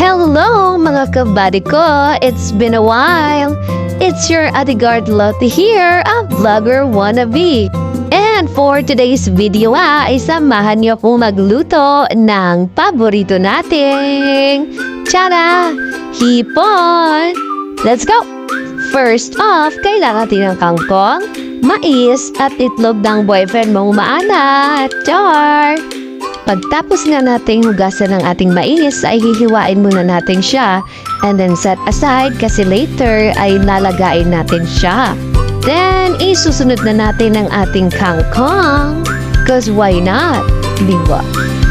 Hello mga kabady ko! It's been a while! It's your Adigard Lottie here, a vlogger wannabe. And for today's video ay samahan niyo kong magluto ng paborito nating tiyara! Hipon! Let's go! First off, kailangan natin ng kangkong, mais at itlog ng boyfriend mong maanat. Char! Pagtapos nga nating hugasan ng ating mais ay hihiwain muna natin siya and then set aside kasi later ay lalagain natin siya. Then, isusunod na natin ang ating kangkong cause why not? Diba?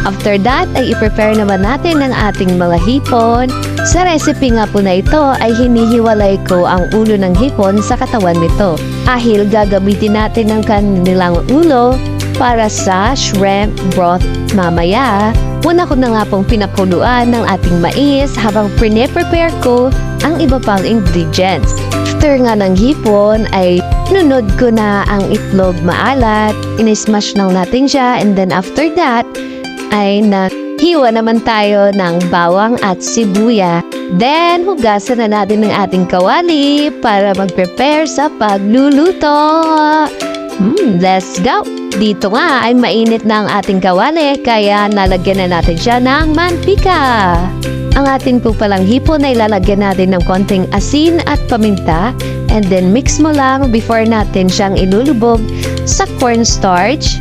After that ay i-prepare naman natin ang ating mga hipon. Sa recipe nga po na ito ay hinihiwalay ko ang ulo ng hipon sa katawan nito. Dahil gagamitin natin ang kanilang ulo para sa shrimp broth mamaya. Una ko na nga pong pinakuluan ng ating mais habang prepare ko ang iba pang ingredients. After nga ng hipon ay nunod ko na ang itlog maalat, inismash lang natin siya and then after that ay hiwa naman tayo ng bawang at sibuya. Then, hugasan na natin ng ating kawali para mag-prepare sa pagluluto. Let's go! Dito nga ay mainit na ang ating kawali kaya nalagyan na natin siya ng mantika. Ang ating po palang hipon ay lalagyan natin ng konting asin at paminta and then mix mo lang before natin siyang ilulubog sa cornstarch.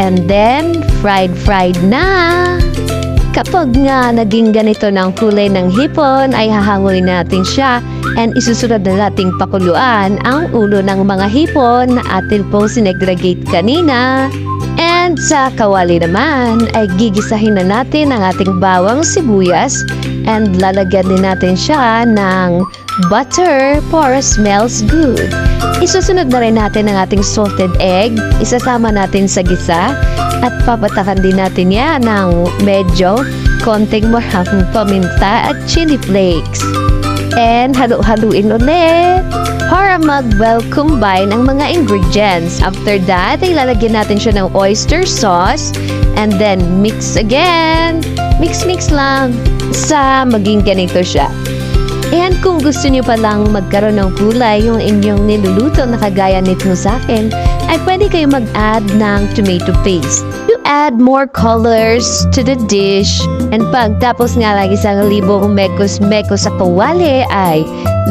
And then, fried na! Kapag nga naging ganito ng kulay ng hipon, ay hahangulin natin siya and isusunod na nating pakuluan ang ulo ng mga hipon na atin pong sinegregate kanina. And sa kawali naman, ay gigisahin na natin ang ating bawang sibuyas and lalagyan din natin siya ng butter para smells good. Isusunod na rin natin ang ating salted egg, isasama natin sa gisa at papatakan din natin yan ng medyo konting maraming paminta at chili flakes. And halu-haluin ulit para mag-well combine ang mga ingredients. After that, ay lalagyan natin siya ng oyster sauce and then mix again. Mix lang sa maging ganito siya. And kung gusto niyo palang magkaroon ng kulay yung inyong niluluto na kagaya nito sa akin, ay pwede kayo mag-add ng tomato paste. You add more colors to the dish. And pagtapos nga lang isang libong mekos sa kawali ay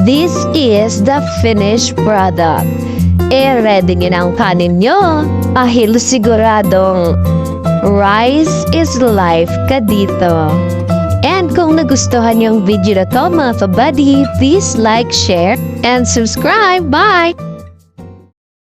this is the finished product. Ready nyo na ang kanin nyo. Dahil siguradong rice is life ka dito. And kung nagustuhan yung video na to mga kabady, please like, share, and subscribe. Bye!